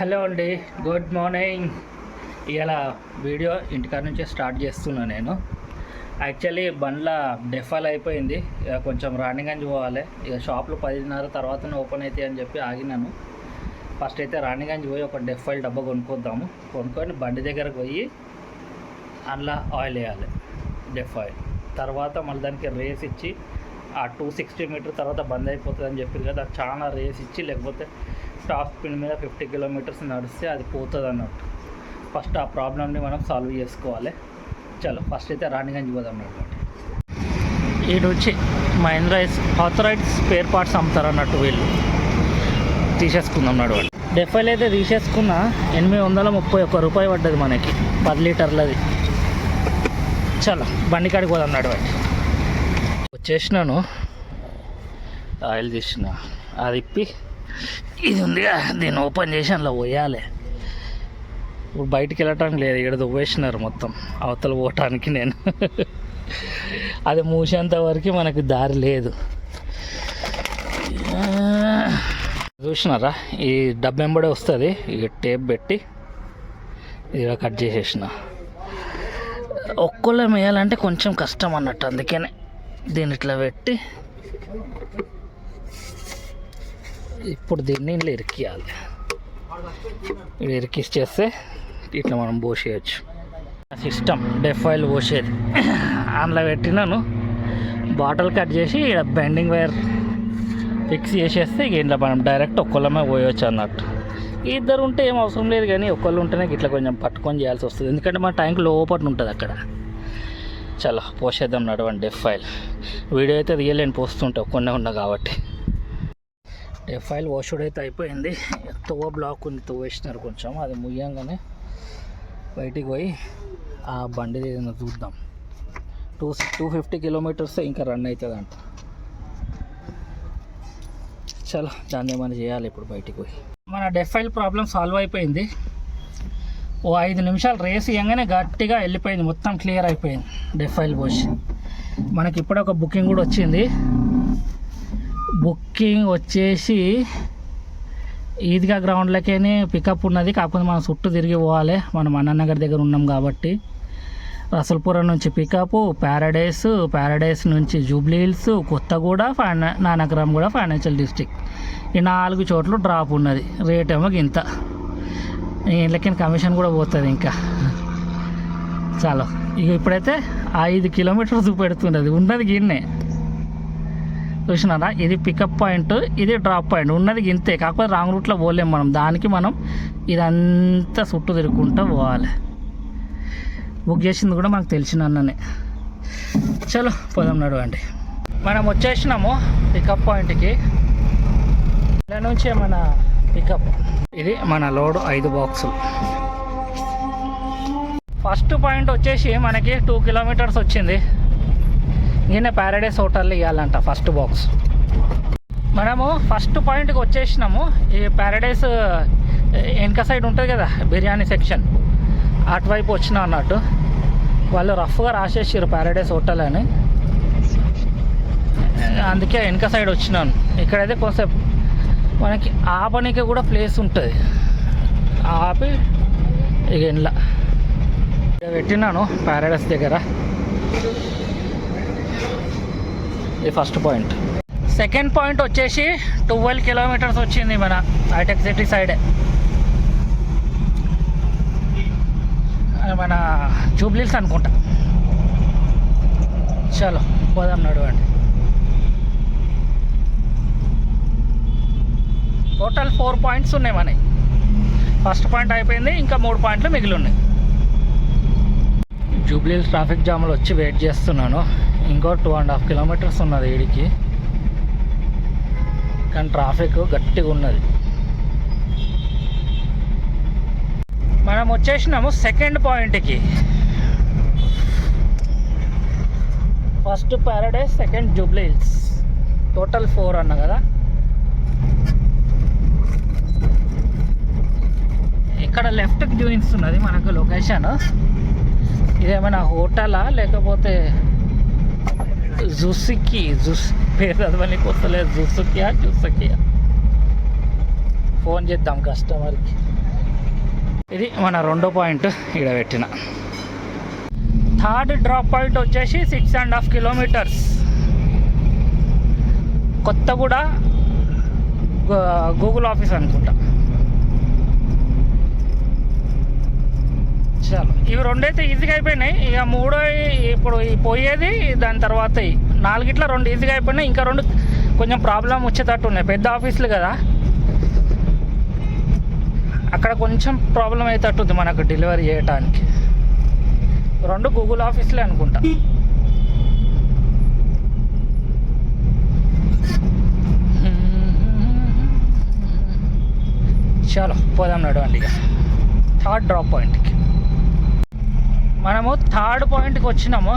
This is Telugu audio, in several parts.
హలో అండి, గుడ్ మార్నింగ్. ఇలా వీడియో ఇంటికాడ నుంచే స్టార్ట్ చేస్తున్నా. నేను యాక్చువల్లీ బండ్ల డెఫాల్ అయిపోయింది, ఇక కొంచెం రాణిగంజ్ పోవాలి. ఇక షాప్లో 10:30 తర్వాత ఓపెన్ అవుతాయి అని చెప్పి ఆగినాను. ఫస్ట్ అయితే రాణిగంజ్ పోయి ఒక డెఫాయిల్ డబ్బా కొనుక్కొద్దాము. కొనుక్కొని బండి దగ్గరకు పోయి అందులో ఆయిల్ వేయాలి, డెఫాయిల్. తర్వాత మళ్ళీ దానికి రేస్ ఇచ్చి ఆ 260 మీటర్ తర్వాత బంద్ అయిపోతుంది అని చెప్పారు కదా, చాలా రేస్ ఇచ్చి, లేకపోతే టాప్ స్పీడ్ మీద 50 కిలోమీటర్స్ నడిస్తే అది పోతుంది అన్నట్టు. ఫస్ట్ ఆ ప్రాబ్లమ్ని మనం సాల్వ్ చేసుకోవాలి. చలో ఫస్ట్ అయితే రాణిగంజ్ పోదాం అన్నమాట. వీడు వచ్చి మహీంద్రా ఆథరైజ్డ్ స్పేర్ పార్ట్స్ అమ్ముతారు అన్నట్టు. వీళ్ళు తీసేసుకుందాం నడవండి. డెఫైల్ అయితే తీసేసుకున్న 831 రూపాయి పడ్డది మనకి, 10 లీటర్లది. చలో బండి కాడికి పోదాం నడవండి. వచ్చేసినాను, ఆయిల్ తీసిన, అది ఇప్పి ఇది ఉంది దీన్ని ఓపెన్ చేసి అందులో పోయాలి. ఇప్పుడు బయటికి వెళ్ళటానికి లేదు, ఇక్కడ దువ్వేసినారు మొత్తం అవతల పోవటానికి. నేను అది మూసేంత వరకు మనకి దారి లేదు. చూసినారా, ఈ డబ్బు వెంబడే వస్తుంది. ఇక టేప్ పెట్టి ఇలా కట్ చేసేసిన. ఒక్కళ్ళే వేయాలంటే కొంచెం కష్టం అన్నట్టు, అందుకనే దీన్ని ఇట్లా పెట్టి ఇప్పుడు దీన్ని ఇట్లా ఇరికియాలి. ఇది ఇరికిచ్చేస్తే ఇట్లా మనం పోసేయచ్చు. సిస్టమ్ డెఫాయిల్ పోసేది అందులో పెట్టినాను. బాటిల్ కట్ చేసి ఇక్కడ బెండింగ్ వైర్ ఫిక్స్ చేసేస్తే ఇక ఇంట్లో మనం డైరెక్ట్ ఒక్కళ్ళమే పోయవచ్చు అన్నట్టు. ఇద్దరు ఉంటే ఏం అవసరం లేదు, కానీ ఒక్కళ్ళు ఉంటేనే ఇట్లా కొంచెం పట్టుకొని చేయాల్సి వస్తుంది, ఎందుకంటే మన ట్యాంక్ లోపల ఉంటుంది అక్కడ. చాలా పోసేద్దాం నడవండి. డెఫాయిల్ వీడియో అయితే రియల్ పోస్తుంటే ఒక్కనే ఉన్నా కాబట్టి. డెఫాయిల్ వాషుడ్ అయితే అయిపోయింది. తువ్వ బ్లాక్ ఉంది, తువ్వేసినారు కొంచెం. అది ముయ్యంగానే బయటికి పోయి ఆ బండి ఏదైనా చూద్దాం. 250 కిలోమీటర్స్ ఇంకా రన్ అవుతుంది అంట. చాలా దాన్ని ఏమైనా చేయాలి ఇప్పుడు బయటికి పోయి. మన డెఫాయిల్ ప్రాబ్లం సాల్వ్ అయిపోయింది. ఓ 5 నిమిషాలు రేస్ ఇవ్వగానే గట్టిగా వెళ్ళిపోయింది, మొత్తం క్లియర్ అయిపోయింది డెఫాయిల్ పోసి. మనకి ఇప్పుడే ఒక బుకింగ్ కూడా వచ్చింది. బుకింగ్ వచ్చేసి ఈద్గా గ్రౌండ్లకే పికప్ ఉన్నది, కాకపోతే మనం చుట్టూ తిరిగి పోవాలి. మనం అన్నానగర్ దగ్గర ఉన్నాం కాబట్టి. రసల్పురం నుంచి పికప్, ప్యారడైస్ నుంచి జూబ్లీ హిల్స్, కొత్తగూడ, నానక్రామ్ కూడా ఫైనాన్షియల్ డిస్ట్రిక్ట్. ఈ 4 చోట్ల డ్రాప్ ఉన్నది. రేట్ ఏమో ఇంత. ఇంట్లోకి కమిషన్ కూడా పోతుంది ఇంకా. చాలు ఇక ఇప్పుడైతే 5 కిలోమీటర్స్ చూపెడుతున్నది, ఉన్నది గిన్నే. చూసినారా, ఇది పికప్ పాయింట్, ఇది డ్రాప్ పాయింట్. ఉన్నది ఇంతే, కాకపోతే రాంగ్ రూట్లో పోలేం మనం. దానికి మనం ఇదంతా చుట్టూ తిరుగుకుంటూ పోవాలి. బుక్ చేసింది కూడా మనకు తెలిసిన అన్ననే. చలో పోదాం నడవండి. మనం వచ్చేసినాము పికప్ పాయింట్కి. ఇలా నుంచే మన పికప్. ఇది మన లోడ్ 5 బాక్సులు. ఫస్ట్ పాయింట్ వచ్చేసి మనకి 2 కిలోమీటర్స్ వచ్చింది. ఈయన ప్యారడైస్ హోటల్లో ఇవ్వాలంట ఫస్ట్ బాక్స్. మనము ఫస్ట్ పాయింట్కి వచ్చేసినాము. ఈ ప్యారడైస్ వెనక సైడ్ ఉంటుంది కదా బిర్యానీ సెక్షన్, అటువైపు వచ్చినా అన్నట్టు. వాళ్ళు రఫ్గా రాసేసారు ప్యారడైస్ హోటల్ అని, అందుకే వెనక సైడ్ వచ్చినాను. ఇక్కడైతే కొంచెం మనకి ఆపనికి కూడా ప్లేస్ ఉంటుంది. ఆపి ఇక ఇంట్లో పెట్టినాను ప్యారడైస్ దగ్గర. ఇది ఫస్ట్ పాయింట్. సెకండ్ పాయింట్ వచ్చేసి 12 కిలోమీటర్స్ వచ్చింది మన హైటెక్ సిటీ సైడే. మన జూబ్లీ హిల్స్ అనుకుంటా. చలో పోదాం నడవండి. టోటల్ 4 పాయింట్స్ ఉన్నాయి మనకి. ఫస్ట్ పాయింట్ అయిపోయింది, ఇంకా 3 పాయింట్లు మిగిలి ఉన్నాయి. జూబ్లీ హిల్స్ ట్రాఫిక్ జామ్లో వచ్చి వెయిట్ చేస్తున్నాను. ఇంకో 2.5 కిలోమీటర్స్ ఉన్నది వీడికి, కానీ ట్రాఫిక్ గట్టిగా ఉన్నది. మనం వచ్చేసినాము సెకండ్ పాయింట్కి. First Paradise, second Jubilee hills. Total 4 అన్న కదా. ఇక్కడ లెఫ్ట్కి చూపిస్తున్నది మనకు లొకేషన్. ఇదేమైనా హోటలా లేకపోతే జుసుకి పేరు చదవడానికి వస్తలేదు. జుసుకియా ఫోన్ చేద్దాం కస్టమర్కి. ఇది మన రెండో పాయింట్ ఇక్కడ పెట్టిన. థర్డ్ డ్రాప్ పాయింట్ వచ్చేసి 6.5 కిలోమీటర్స్ కొత్తగూడ గూగుల్ ఆఫీస్ అనుకుంటా. చాలు ఇవి రెండైతే ఈజీగా అయిపోయినాయి. ఇక మూడో ఇప్పుడు పోయేది, దాని తర్వాత 4 2 ఈజీగా అయిపోయినాయి. ఇంకా 2 కొంచెం ప్రాబ్లం వచ్చేటట్టు ఉన్నాయి. పెద్ద ఆఫీసులు కదా, అక్కడ కొంచెం ప్రాబ్లం అయ్యేటట్టుంది మనకు డెలివరీ చేయడానికి. 2 గూగుల్ ఆఫీస్లే అనుకుంటా. చలో పోదాం నడవండి. ఇక థర్డ్ డ్రాప్ పాయింట్కి మనము థర్డ్ పాయింట్కి వచ్చినాము.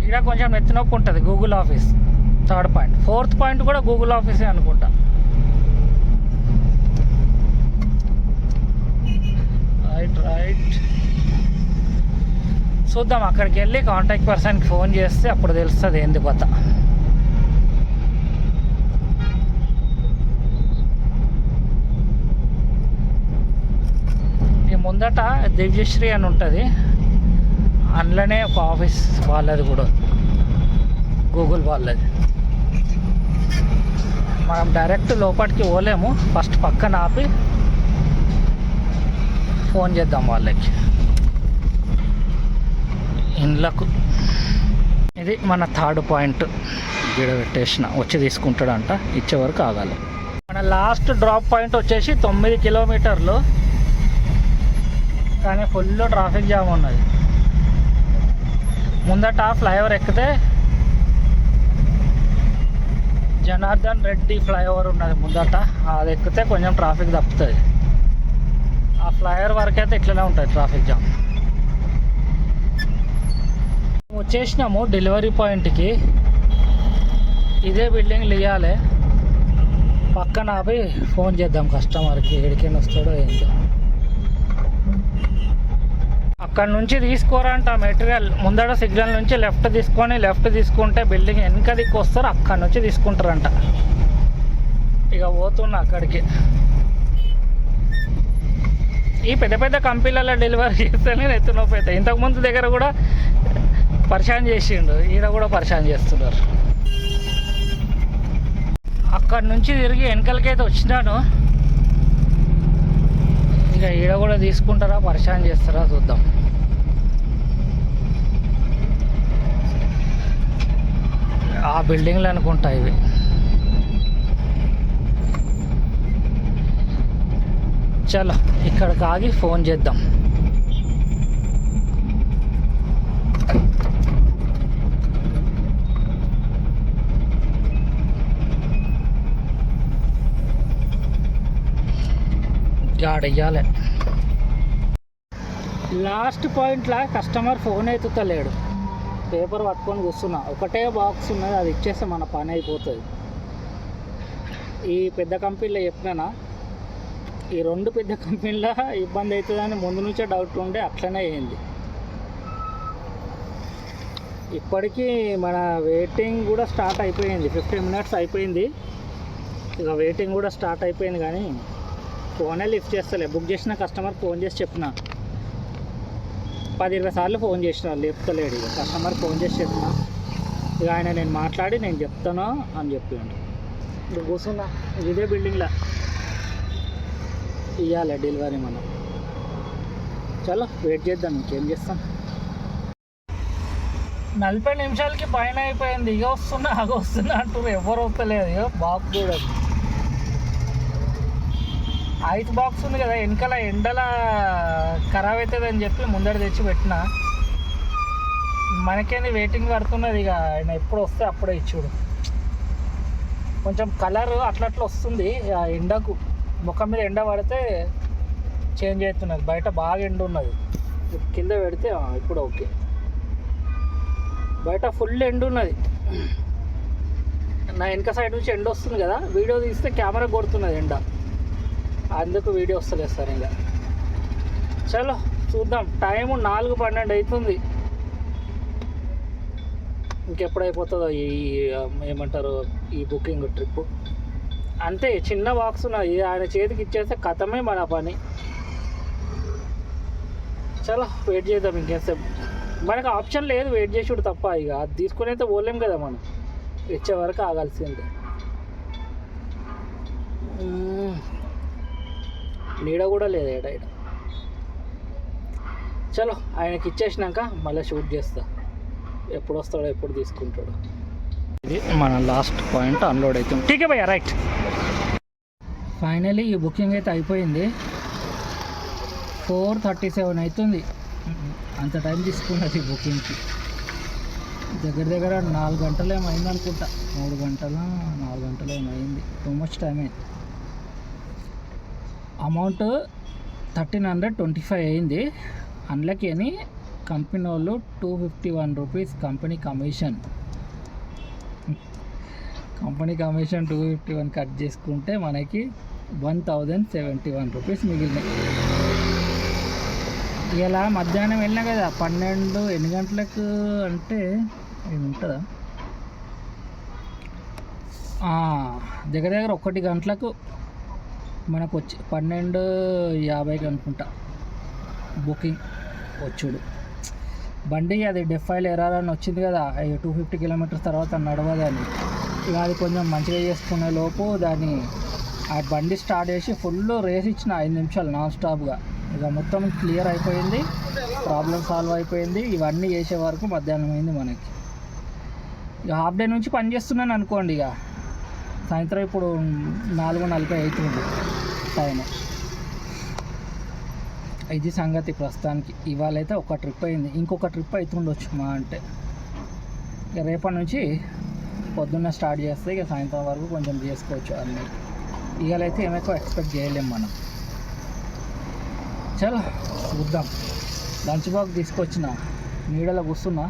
ఇక్కడ కొంచెం నెత్తినొప్పి ఉంటుంది Google office. Third point, fourth point కూడా గూగుల్ ఆఫీసే అనుకుంటా. రైట్ చూద్దాం. అక్కడికి వెళ్ళి కాంటాక్ట్ పర్సన్కి ఫోన్ చేస్తే అప్పుడు తెలుస్తుంది ఏంది కొత్త. ఈ ముందట దివ్యశ్రీ అని ఉంటుంది, అందులోనే ఒక ఆఫీస్ వాళ్ళది కూడా, గూగుల్ వాళ్ళది. మనం డైరెక్ట్ లోపలికి పోలేము, ఫస్ట్ పక్కన ఆపి ఫోన్ చేద్దాం వాళ్ళకి ఇండ్లకు. ఇది మన థర్డ్ పాయింట్. గిడ పెట్టేసిన, వచ్చి తీసుకుంటాడంట, ఇచ్చే వరకు ఆగాలి. మన లాస్ట్ డ్రాప్ పాయింట్ వచ్చేసి 9 కిలోమీటర్లు, కానీ ఫుల్ ట్రాఫిక్ జామ్ ఉన్నది. ముందట ఫ్లైఓవర్ ఎక్కితే జనార్దన్ రెడ్డి ఫ్లైఓవర్ ఉన్నది ముందట, అది ఎక్కితే కొంచెం ట్రాఫిక్ తప్పుతుంది. ఆ ఫ్లైఓవర్ వరకు అయితే ఇట్లనే ఉంటుంది ట్రాఫిక్ జామ్. వచ్చేసినాము డెలివరీ పాయింట్కి. ఇదే బిల్డింగ్ ఇవ్వాలి, పక్కన ఆపి ఫోన్ చేద్దాం కస్టమర్కి, ఎడికైనా వస్తాడో ఏంటో. అక్కడ నుంచి తీసుకోరంట మెటీరియల్. ముందర సిగ్నల్ నుంచి లెఫ్ట్ తీసుకుంటే బిల్డింగ్ వెనక దిక్కు వస్తారు, అక్కడ నుంచి తీసుకుంటారంట. ఇక పోతున్నా అక్కడికి. ఈ పెద్ద పెద్ద కంపెనీలలో డెలివరీ చేస్తేనే ఎత్తునోపోతాయి. ఇంతకుముందు దగ్గర కూడా పరిశాన్ చేసిండు, ఈడ కూడా పరిశాన్ చేస్తున్నారు. అక్కడ నుంచి తిరిగి వెనకలకైతే వచ్చినాను. ఇక ఈడ కూడా తీసుకుంటారా పరిశాన్ చేస్తారా చూద్దాం. ఆ బిల్డింగ్లు అనుకుంటా ఇవి. చలో ఇక్కడికి ఆగి ఫోన్ చేద్దాం. గాడెయ్యాలి. లాస్ట్ పాయింట్లో కస్టమర్ ఫోన్ ఎత్తుతలేడు, పేపర్ పట్టుకొని కూర్చున్నా. ఒకటే బాక్స్ ఉన్నది, అది ఇచ్చేస్తే మన పని అయిపోతుంది. ఈ పెద్ద కంపెనీలో చెప్పినా, ఈ 2 పెద్ద కంపెనీలో ఇబ్బంది అవుతుందని ముందు నుంచే డౌట్ ఉండే, అట్లనే అయింది. ఇప్పటికీ మన వెయిటింగ్ కూడా స్టార్ట్ అయిపోయింది. 15 minutes అయిపోయింది. ఇక వెయిటింగ్ కూడా స్టార్ట్ అయిపోయింది, కానీ ఫోనే లిఫ్ట్ చేస్తలే. బుక్ చేసిన కస్టమర్ ఫోన్ చేసి చెప్పిన, 10-20 సార్లు ఫోన్ చేసిన, లేపుతలేడు. ఇక కస్టమర్ ఫోన్ చేసి చెప్పిన, ఇక ఆయన నేను మాట్లాడి నేను చెప్తాను అని చెప్పిండు. ఇప్పుడు కూర్చున్నా ఇదే బిల్డింగ్లో ఇవ్వాలి డెలివరీ మనం. చలో వెయిట్ చేద్దాం, ఇంకేం చేస్తాం. 40 నిమిషాలకి పైన అయిపోయింది. ఇక వస్తున్నా అంటారు, ఎవరు వస్తలేదు. ఇక బాక్స్ చూడండి, ఐస్ బాక్స్ ఉంది కదా వెనకాల, ఎండల ఖరాబ్ అవుతుంది అని చెప్పి ముందర తెచ్చి పెట్టిన. మనకేంది వెయిటింగ్ పడుతున్నది. ఇక ఆయన ఎప్పుడు వస్తే అప్పుడే ఇచ్చుడు. కొంచెం కలర్ అట్లా వస్తుంది, ఆ ఎండకు ముఖం మీద ఎండ పడితే చేంజ్ అవుతున్నది. బయట బాగా ఎండ ఉన్నది, కింద పెడితే ఇప్పుడు ఓకే. బయట ఫుల్ ఎండ ఉన్నది. నా వెనక సైడ్ నుంచి ఎండ వస్తుంది కదా, వీడియో తీస్తే కెమెరా కొడుతున్నది ఎండ, అందుకు వీడియో వస్తలేదు సార్. ఇంకా చలో చూద్దాం. టైము 4:12 అవుతుంది. ఇంకెప్పుడు అయిపోతుందో ఈ ఏమంటారు ఈ బుకింగ్ ట్రిప్పు. అంతే చిన్న బాక్స్ ఉన్నది, ఆయన చేతికి ఇచ్చేస్తే కథమే మన పని. చాలా వెయిట్ చేద్దాం ఇంకేసేపు. మనకు ఆప్షన్ లేదు వెయిట్ చేసుడు తప్ప. ఇక అది తీసుకుని అయితే పోలేం కదా మనం, ఇచ్చే వరకు ఆగాల్సిందే. నీడ కూడా లేదు ఏడ. చలో ఆయనకి ఇచ్చేసినాక మళ్ళీ షూట్ చేస్తా, ఎప్పుడు వస్తాడో ఎప్పుడు తీసుకుంటాడో. ఇది మన లాస్ట్ పాయింట్ అన్లోడ్ అవుతుంది. ఠీకే భయ్యా, రైట్. ఫైనలీ ఈ బుకింగ్ అయితే అయిపోయింది. 4:37 అవుతుంది. అంత టైం తీసుకున్నది బుకింగ్కి. దగ్గర 4 గంటలు ఏమైంది అనుకుంటా, 3 గంటల 4 గంటలు ఏమైంది. టూ మచ్ టైం అయింది. అమౌంట్ 1325 అయింది. అందులోకి అని కంపెనీ వాళ్ళు 251 రూపీస్ కంపెనీ కమిషన్ 251 కట్ చేసుకుంటే మనకి 1071 రూపీస్ మిగిలినాయి. ఇలా మధ్యాహ్నం వెళ్ళినా కదా, 12 ఎన్ని గంటలకు అంటే ఇది ఉంటుందా, దగ్గర 1 గంటలకు మనకు వచ్చి 12:50కి అనుకుంటా బుకింగ్ వచ్చుడు. బండి అది డెఫైల్ ఎర్రర్ అని వచ్చింది కదా, 250 కిలోమీటర్స్ తర్వాత నడవదని. ఇక అది కొంచెం మంచిగా చేసుకునే లోపు దాన్ని ఆ బండి స్టార్ట్ చేసి ఫుల్ రేస్ ఇచ్చిన 5 నిమిషాలు నాన్ స్టాప్గా. ఇక మొత్తం క్లియర్ అయిపోయింది, ప్రాబ్లం సాల్వ్ అయిపోయింది. ఇవన్నీ చేసే వరకు మధ్యాహ్నం అయింది మనకి. ఇక హాఫ్ డే నుంచి పని చేస్తున్నాను అనుకోండి. ఇక సాయంత్రం ఇప్పుడు 4:40 అవుతుంది టైం. ఇది సంగతి ప్రస్తుతానికి. ఇవాళ అయితే ఒక ట్రిప్ అయింది, ఇంకొక ట్రిప్ అవుతుండొచ్చు మా అంటే. ఇక రేపటి నుంచి పొద్దున్న స్టార్ట్ చేస్తే ఇక సాయంత్రం వరకు కొంచెం చేసుకోవచ్చు అన్నీ. ఇవాళైతే ఏమెక్కువ ఎక్స్పెక్ట్ చేయలేము మనం. చలో చూద్దాం. లంచ్ బాక్స్ తీసుకొచ్చిన, నీడలో కూర్చున్నా,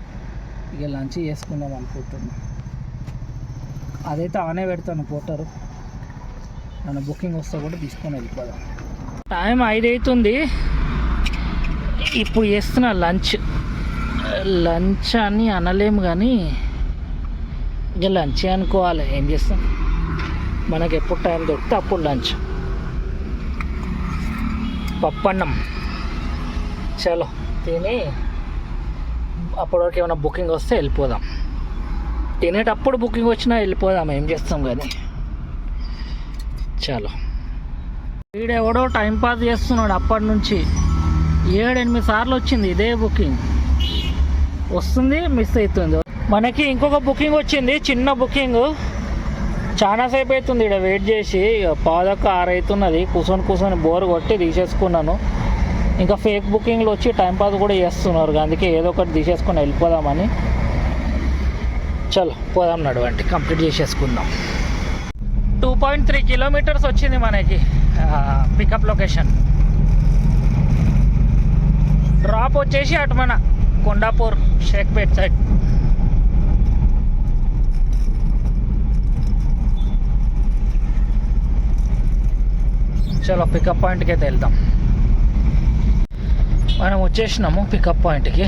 ఇక లంచ్ చేసుకుందాం అనుకుంటున్నా. అదైతే ఆనే పెడతాను పోతారు, నన్ను బుకింగ్ వస్తే కూడా తీసుకొని వెళ్ళిపోదాం. టైం 5 అవుతుంది. ఇప్పుడు చేస్తున్నా లంచ్ అని అనలేము కానీ ఇక లంచ్ అనుకోవాలి. ఏం చేస్తాం, మనకి ఎప్పుడు టైం దొరికితే అప్పుడు లంచ్. పప్పన్నం చలో తిని అప్పటివరకు ఏమైనా బుకింగ్ వస్తే వెళ్ళిపోదాం. తినేటప్పుడు బుకింగ్ వచ్చినా వెళ్ళిపోదాం, ఏం చేస్తాం కానీ. చలో వీడెవడో టైంపాస్ చేస్తున్నాడు అప్పటి నుంచి. 7-8 సార్లు వచ్చింది ఇదే బుకింగ్, వస్తుంది మిస్ అవుతుంది. మనకి ఇంకొక బుకింగ్ వచ్చింది, చిన్న బుకింగ్. చాలాసేపు అవుతుంది ఇక్కడ వెయిట్ చేసి, 5:06 అవుతున్నది. కూర్చొని బోర్ కొట్టి తీసేసుకున్నాను. ఇంకా ఫేక్ బుకింగ్లు వచ్చి టైంపాస్ కూడా చేస్తున్నారు, అందుకే ఏదో ఒకటి తీసేసుకొని వెళ్ళిపోదామని. చలో పోదాం, నడవండి, కంప్లీట్ చేసేసుకుందాం. 2.3 కిలోమీటర్స్ వచ్చింది మనకి పికప్ లొకేషన్. డ్రాప్ వచ్చేసి అటు మన కొండాపూర్ షేక్పేట్ సైడ్. చలో పికప్ పాయింట్కి అయితే వెళ్దాం. మనం వచ్చేసినాము పికప్ పాయింట్కి.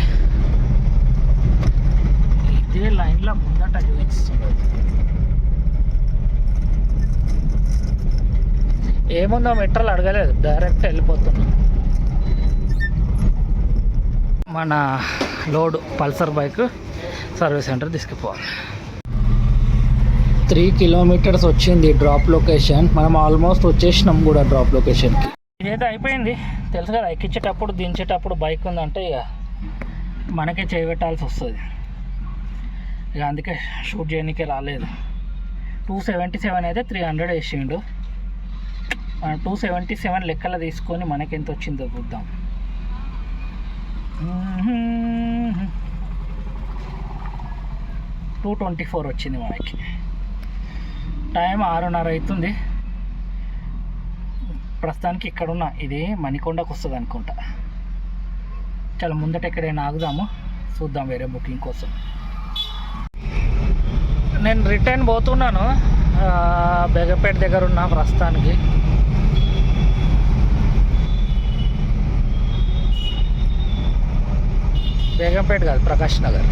ఇదే లైన్లో ముందట చూపిస్తుంది. ఏముందో మెట్రోలు అడగలేదు, డైరెక్ట్ వెళ్ళిపోతున్నాం. మన load Pulsar bike service centre తీసుకుపోవాలి. 3 కిలోమీటర్స్ వచ్చింది డ్రాప్ లొకేషన్. మనం ఆల్మోస్ట్ వచ్చేసినాం కూడా డ్రాప్ లొకేషన్కి. ఇదైతే అయిపోయింది. తెలుసు కదా, ఎక్కించేటప్పుడు దించేటప్పుడు బైక్ ఉందంటే ఇక మనకే చేయబెట్టాల్సి వస్తుంది. ఇక అందుకే షూట్ చేయడానికే రాలేదు. 277 అయితే 300 వేసిండు. 277 లెక్కల తీసుకొని మనకి ఎంత వచ్చిందో చూద్దాం. 224 వచ్చింది మనకి. టైం 6:30 అవుతుంది. ప్రస్తుతానికి ఇక్కడున్న ఇది మణికొండకు వస్తుంది అనుకుంటా. చాలా ముందట ఎక్కడైనా ఆగుదాము, చూద్దాం వేరే బుకింగ్ కోసం. నేను రిటర్న్ పోతున్నాను, బేగంపేట దగ్గర ఉన్నా ప్రస్తుతానికి. బేగంపేట కాదు, ప్రకాష్ నగర్.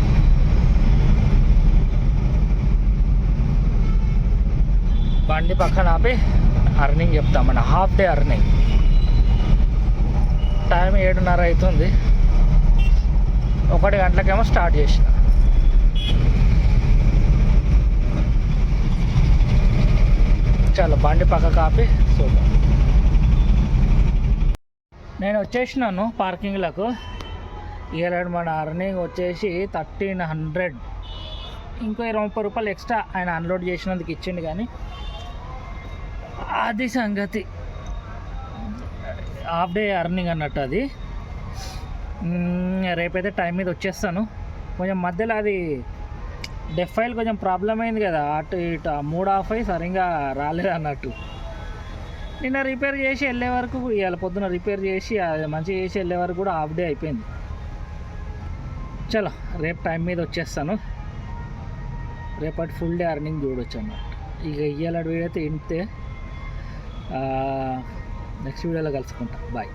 బండి పక్కన ఆపి అర్నింగ్ చెప్తామన్న, హాఫ్ డే అర్నింగ్. టైం 7:30 అవుతుంది. 1 గంటలకేమో స్టార్ట్ చేసిన. చాలా బండి పక్క కాపి చూద్దాం. నేను వచ్చేసినాను పార్కింగ్లకు. ఇవాళ మన అర్నింగ్ వచ్చేసి 1300. ఇంకో 20 రూపాయలు ఎక్స్ట్రా ఆయన అన్లోడ్ చేసినందుకు ఇచ్చిండు, కానీ అది సంగతి. హాఫ్ డే అర్నింగ్ అన్నట్టు అది. రేపైతే టైం మీద వచ్చేస్తాను. కొంచెం మధ్యలో అది డెఫ్ ఫైల్ కొంచెం ప్రాబ్లం అయింది కదా, అటు ఇటు మూడ్ ఆఫ్ అయ్యి సరిగ్గా రాలేదు అన్నట్టు. నిన్న రిపేర్ చేసి వెళ్ళే వరకు, ఇవాళ పొద్దున రిపేర్ చేసి మంచిగా చేసి వెళ్ళే వరకు కూడా హాఫ్ డే అయిపోయింది. చలో రేపు టైం మీద వచ్చేస్తాను. రేపటి ఫుల్ డే అర్నింగ్ చూడొచ్చు అన్నమాట. ఇక ఇవాళ వీడియో అయితే ఇంతే. నెక్స్ట్ వీడియోలో కలుసుకుంటా. బాయ్.